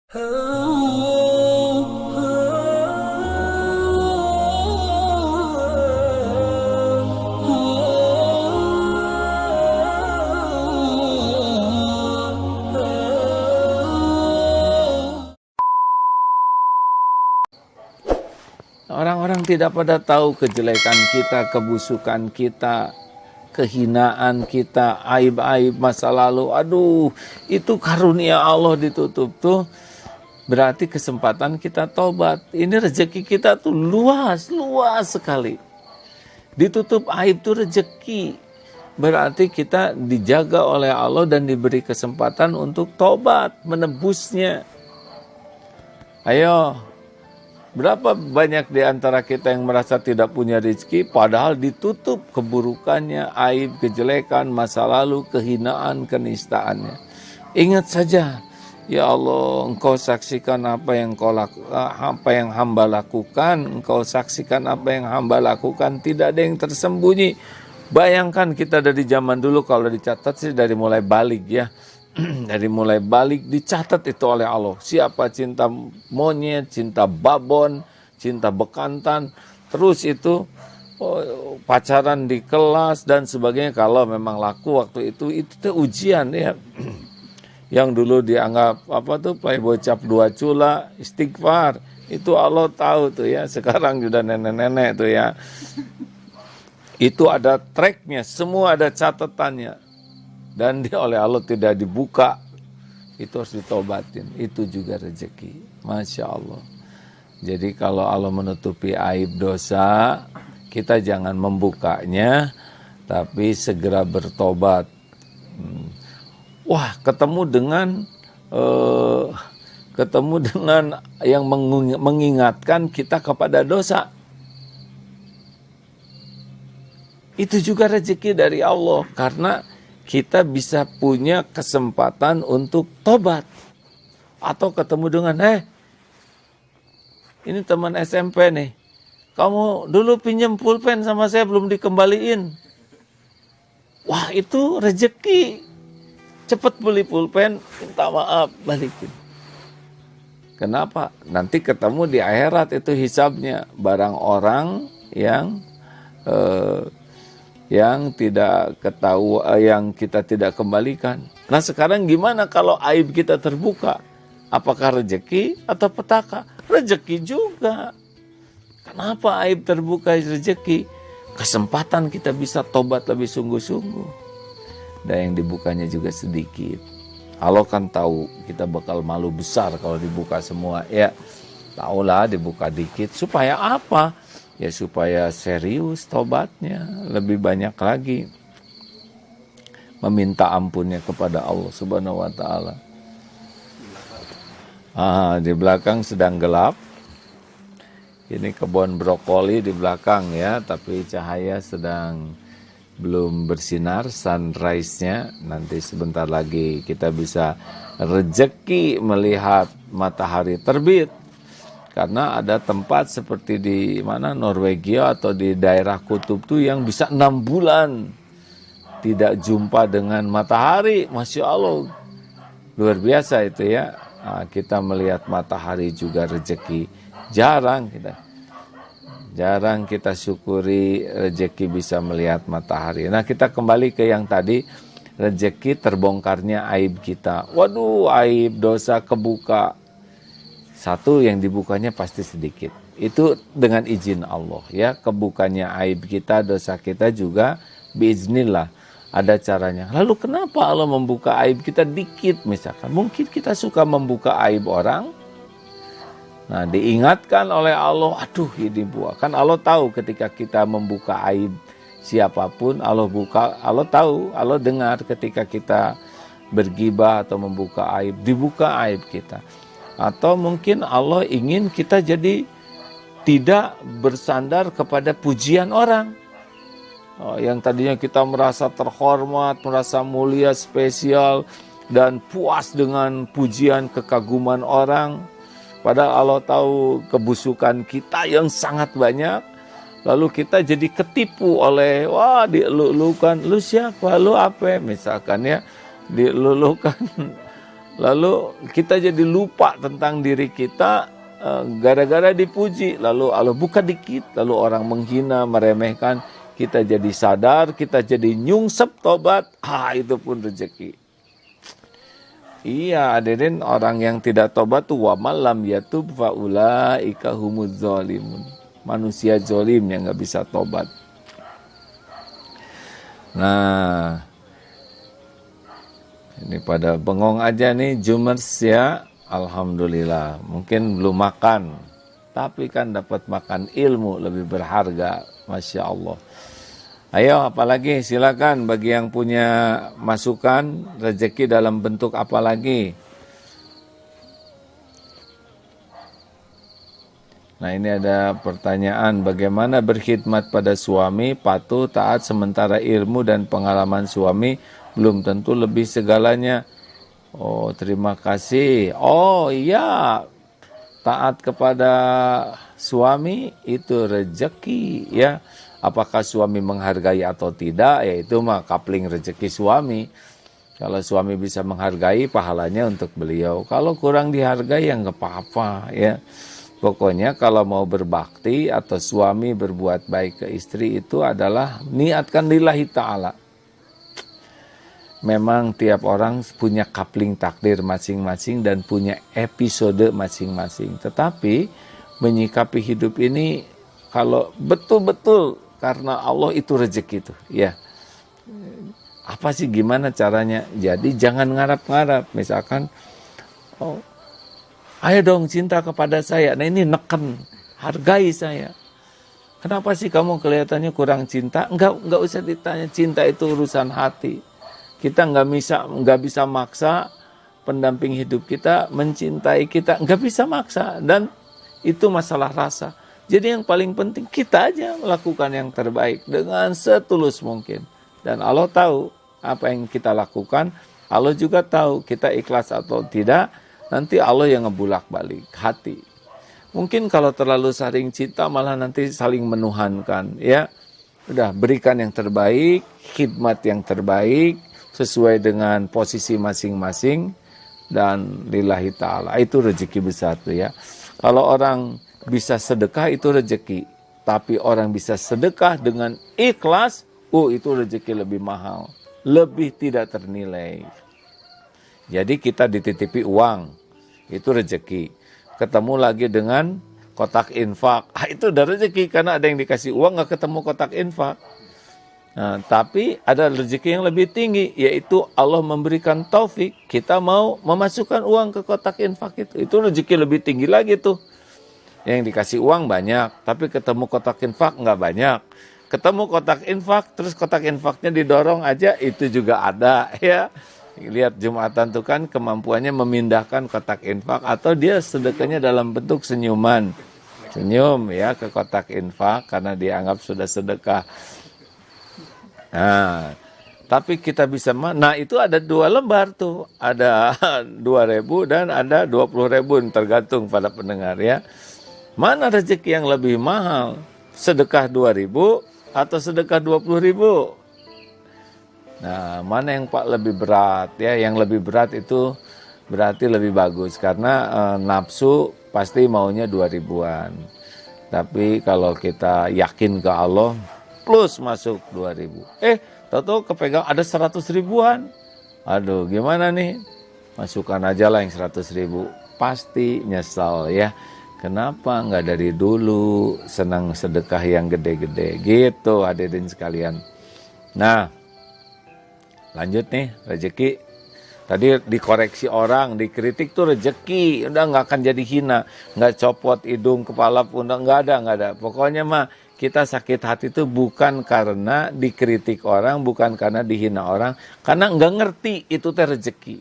Orang-orang tidak pada tahu kejelekan kita, kebusukan kita, kehinaan kita, aib-aib masa lalu. Aduh, itu karunia Allah ditutup tuh. Berarti kesempatan kita tobat. Ini rezeki kita tuh luas sekali. Ditutup aib tuh rezeki. Berarti kita dijaga oleh Allah dan diberi kesempatan untuk tobat, menebusnya. Ayo. Berapa banyak di antara kita yang merasa tidak punya rezeki, padahal ditutup keburukannya, aib, kejelekan, masa lalu, kehinaan, kenistaannya. Ingat saja, ya Allah, Engkau saksikan apa yang hamba lakukan, Engkau saksikan apa yang hamba lakukan, tidak ada yang tersembunyi. Bayangkan kita dari zaman dulu, kalau dicatat sih dari mulai balik ya. Dari mulai balik dicatat itu oleh Allah. Siapa cinta monyet, cinta babon, cinta bekantan. Terus itu pacaran di kelas dan sebagainya. Kalau memang laku waktu itu tuh ujian ya. Yang dulu dianggap playboy cap 2 cula, istighfar. Itu Allah tahu tuh ya. Sekarang sudah nenek-nenek tuh ya. Itu ada tracknya, semua ada catatannya. Dan oleh Allah tidak dibuka, itu harus ditobatin. Itu juga rezeki, Masya Allah. Jadi kalau Allah menutupi aib dosa, kita jangan membukanya, tapi segera bertobat. Wah, ketemu dengan yang mengingatkan kita kepada dosa. Itu juga rezeki dari Allah, karena kita bisa punya kesempatan untuk tobat. Atau ketemu dengan, ini teman SMP nih, kamu dulu pinjam pulpen sama saya belum dikembaliin. Wah, itu rezeki. Cepat beli pulpen, minta maaf, balikin. Kenapa? Nanti ketemu di akhirat itu hisabnya. Barang orang yang tidak ketahui, yang kita tidak kembalikan. Nah sekarang gimana kalau aib kita terbuka? Apakah rezeki atau petaka? Rezeki juga. Kenapa aib terbuka rezeki? Kesempatan kita bisa tobat lebih sungguh-sungguh. Dan yang dibukanya juga sedikit. Allah kan tahu kita bakal malu besar kalau dibuka semua. Ya tahulah dibuka dikit. Supaya apa? Ya supaya serius tobatnya, lebih banyak lagi meminta ampunnya kepada Allah Subhanahu wa taala. Di belakang sedang gelap. Ini kebun brokoli di belakang ya, tapi cahaya sedang belum bersinar, sunrise-nya. Nanti sebentar lagi kita bisa rezeki melihat matahari terbit. Karena ada tempat seperti di Norwegia atau di daerah kutub tuh yang bisa 6 bulan tidak jumpa dengan matahari. Masya Allah, luar biasa itu ya. Nah, kita melihat matahari juga rezeki. Jarang kita syukuri rezeki bisa melihat matahari. Nah kita kembali ke yang tadi, rezeki terbongkarnya aib kita. Waduh, aib dosa kebuka. Satu yang dibukanya pasti sedikit. Itu dengan izin Allah ya. Kebukanya aib kita, dosa kita juga biiznillah. Ada caranya. Lalu kenapa Allah membuka aib kita dikit misalkan? Mungkin kita suka membuka aib orang. Nah diingatkan oleh Allah, aduh ini buah. Kan Allah tahu ketika kita membuka aib siapapun, Allah tahu, Allah dengar ketika kita bergibah atau membuka aib, dibuka aib kita. Atau mungkin Allah ingin kita jadi tidak bersandar kepada pujian orang. Yang tadinya kita merasa terhormat, merasa mulia, spesial, dan puas dengan pujian kekaguman orang. Padahal Allah tahu kebusukan kita yang sangat banyak. Lalu kita jadi ketipu oleh, dilulukan, lu siapa, lu apa, misalkan ya, dilulukan Lalu kita jadi lupa tentang diri kita gara-gara dipuji. Lalu Allah buka dikit, lalu orang menghina, meremehkan, kita jadi sadar, kita jadi nyungsep tobat, itu pun rezeki. Iya, hadirin, orang yang tidak tobat tuh wa malam yatub faulaika humuz zalimun. Manusia zalim yang nggak bisa tobat. Nah, ini pada bengong aja nih Jumers ya. Alhamdulillah. Mungkin belum makan, tapi kan dapat makan ilmu lebih berharga. Masya Allah. Ayo apalagi silakan bagi yang punya masukan rezeki dalam bentuk apa lagi. Nah ini ada pertanyaan, bagaimana berkhidmat pada suami, patuh, taat sementara ilmu dan pengalaman suami belum tentu lebih segalanya. Oh terima kasih. Oh iya, taat kepada suami itu rezeki ya. Apakah suami menghargai atau tidak, ya itu mah kapling rezeki suami. Kalau suami bisa menghargai, pahalanya untuk beliau. Kalau kurang dihargai ya nggak apa-apa ya. Pokoknya kalau mau berbakti atau suami berbuat baik ke istri itu adalah niatkan lillahi ta'ala. Memang tiap orang punya kapling takdir masing-masing dan punya episode masing-masing. Tetapi menyikapi hidup ini kalau betul-betul karena Allah itu rezeki itu ya. Apa sih gimana caranya? Jadi jangan ngarap-ngarap. Misalkan ayo dong cinta kepada saya. Nah ini neken, hargai saya. Kenapa sih kamu kelihatannya kurang cinta? Enggak usah ditanya, cinta itu urusan hati. Kita nggak bisa maksa pendamping hidup kita mencintai kita, nggak bisa maksa, dan itu masalah rasa. Jadi yang paling penting kita aja melakukan yang terbaik dengan setulus mungkin. Dan Allah tahu apa yang kita lakukan, Allah juga tahu kita ikhlas atau tidak. Nanti Allah yang ngebulak-balik hati. Mungkin kalau terlalu saling cinta malah nanti saling menuhankan ya. Udah berikan yang terbaik, khidmat yang terbaik sesuai dengan posisi masing-masing dan lillahi ta'ala. Itu rezeki besar tuh ya. Kalau orang bisa sedekah itu rezeki, tapi orang bisa sedekah dengan ikhlas, itu rezeki lebih mahal, lebih tidak ternilai. Jadi kita dititipi uang, itu rezeki. Ketemu lagi dengan kotak infak, itu udah rezeki karena ada yang dikasih uang nggak ketemu kotak infak. Nah, tapi ada rezeki yang lebih tinggi, yaitu Allah memberikan taufik kita mau memasukkan uang ke kotak infak itu rezeki lebih tinggi lagi tuh. Yang dikasih uang banyak, tapi ketemu kotak infak nggak banyak. Ketemu kotak infak, terus kotak infaknya didorong aja, itu juga ada ya. Lihat Jumatan tuh kan kemampuannya memindahkan kotak infak atau dia sedekahnya dalam bentuk senyuman. Senyum ya ke kotak infak karena dianggap sudah sedekah. Nah, tapi kita bisa, nah itu ada 2 lembar tuh. Ada 2.000 dan ada 20.000 tergantung pada pendengar ya. Mana rezeki yang lebih mahal? Sedekah 2.000 atau sedekah 20.000? Nah, mana yang lebih berat ya? Yang lebih berat itu berarti lebih bagus karena nafsu pasti maunya 2.000-an. Tapi kalau kita yakin ke Allah plus masuk 2.000. Tahu-tahu kepegang ada 100.000-an. Aduh, gimana nih? Masukkan aja lah yang 100.000. Pasti nyesal ya. Kenapa nggak dari dulu senang sedekah yang gede-gede gitu hadirin sekalian. Nah, lanjut nih rezeki. Tadi dikoreksi orang, dikritik tuh rezeki, udah nggak akan jadi hina, nggak copot hidung, kepala pun nggak ada. Pokoknya mah kita sakit hati tuh bukan karena dikritik orang, bukan karena dihina orang, karena nggak ngerti itu teh rezeki.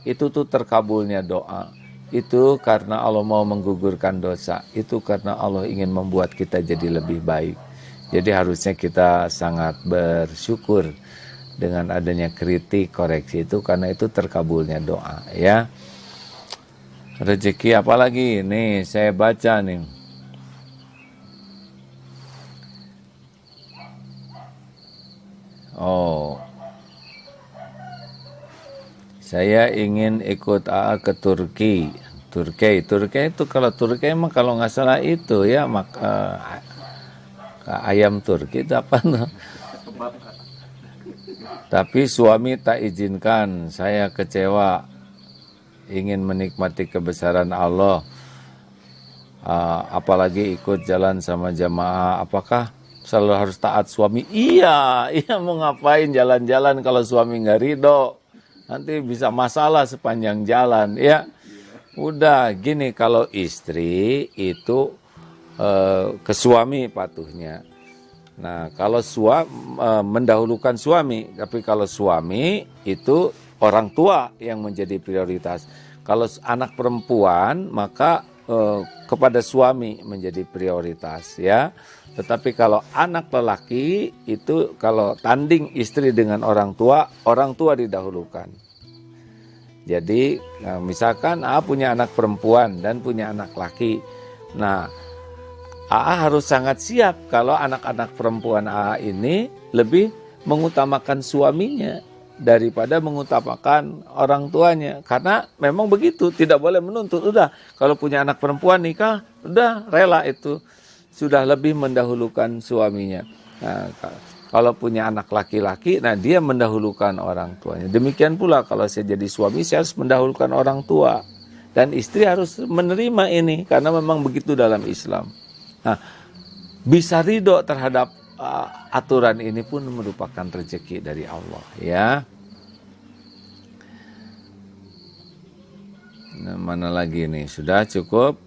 Itu tuh terkabulnya doa. Itu karena Allah mau menggugurkan dosa. Itu karena Allah ingin membuat kita jadi lebih baik. Jadi harusnya kita sangat bersyukur dengan adanya kritik, koreksi itu karena itu terkabulnya doa ya. Rezeki apalagi? Nih saya baca nih. Saya ingin ikut AA ke Turki. Turki itu kalau Turki emang kalau nggak salah itu ya ayam Turki itu apa? Tapi suami tak izinkan, saya kecewa. Ingin menikmati kebesaran Allah. Apalagi ikut jalan sama jamaah. Apakah selalu harus taat suami? Iya mau ngapain jalan-jalan kalau suami nggak ridho? Nanti bisa masalah sepanjang jalan ya. Udah gini, kalau istri itu ke suami patuhnya. Nah, kalau mendahulukan suami, tapi kalau suami itu orang tua yang menjadi prioritas. Kalau anak perempuan maka kepada suami menjadi prioritas ya. Tetapi kalau anak lelaki itu kalau tanding istri dengan orang tua didahulukan. Jadi misalkan AA punya anak perempuan dan punya anak laki. Nah, AA harus sangat siap kalau anak-anak perempuan AA ini lebih mengutamakan suaminya daripada mengutamakan orang tuanya. Karena memang begitu, tidak boleh menuntut. Udah, kalau punya anak perempuan nikah, udah rela itu. Sudah lebih mendahulukan suaminya. Nah, kalau punya anak laki-laki, nah dia mendahulukan orang tuanya. Demikian pula kalau saya jadi suami, saya harus mendahulukan orang tua. Dan istri harus menerima ini, karena memang begitu dalam Islam. Nah, bisa ridho terhadap aturan ini pun merupakan rezeki dari Allah ya. Nah, mana lagi nih? Sudah cukup?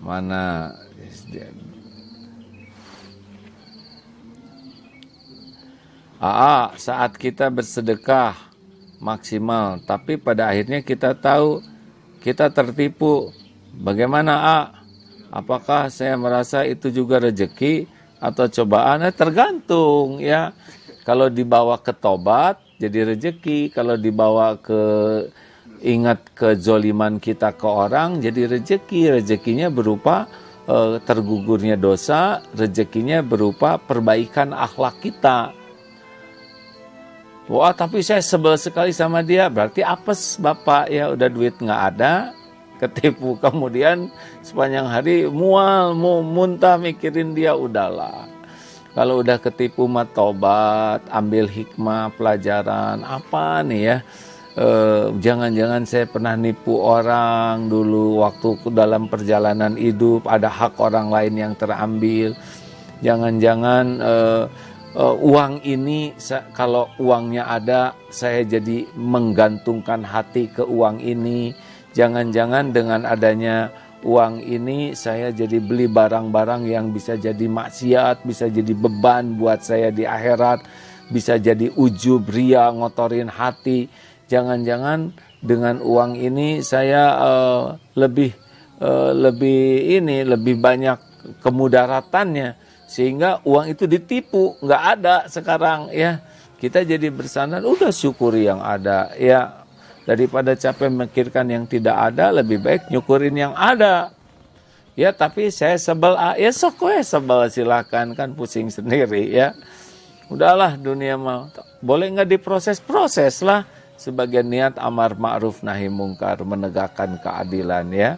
Mana? Saat kita bersedekah maksimal, tapi pada akhirnya kita tahu kita tertipu. Bagaimana apakah saya merasa itu juga rezeki atau cobaan? Tergantung ya. Kalau dibawa ke tobat jadi rezeki, kalau dibawa ke ingat kezoliman kita ke orang jadi rezeki. Rezekinya berupa tergugurnya dosa, rezekinya berupa perbaikan akhlak kita. Wah, tapi saya sebel sekali sama dia, berarti apes bapak ya, udah duit nggak ada, ketipu, kemudian sepanjang hari mual, muntah mikirin dia. Udahlah, kalau udah ketipu mah tobat, ambil hikmah, pelajaran apa nih ya. Jangan-jangan saya pernah nipu orang dulu waktu dalam perjalanan hidup, ada hak orang lain yang terambil. Jangan-jangan uang ini, kalau uangnya ada, saya jadi menggantungkan hati ke uang ini. Jangan-jangan dengan adanya uang ini saya jadi beli barang-barang yang bisa jadi maksiat, bisa jadi beban buat saya di akhirat, bisa jadi ujub, ria, ngotorin hati. Jangan-jangan dengan uang ini saya lebih banyak kemudaratannya, sehingga uang itu ditipu, nggak ada sekarang ya. Kita jadi bersandar, udah syukuri yang ada ya. Daripada capek memikirkan yang tidak ada, lebih baik nyukurin yang ada. Ya, tapi saya sebel, ya sok sebel, silakan, kan pusing sendiri ya. Udahlah, dunia mau boleh nggak diproses-proses lah. Sebagian niat amar ma'ruf nahi mungkar, menegakkan keadilan ya.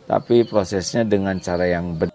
Tapi prosesnya dengan cara yang benar.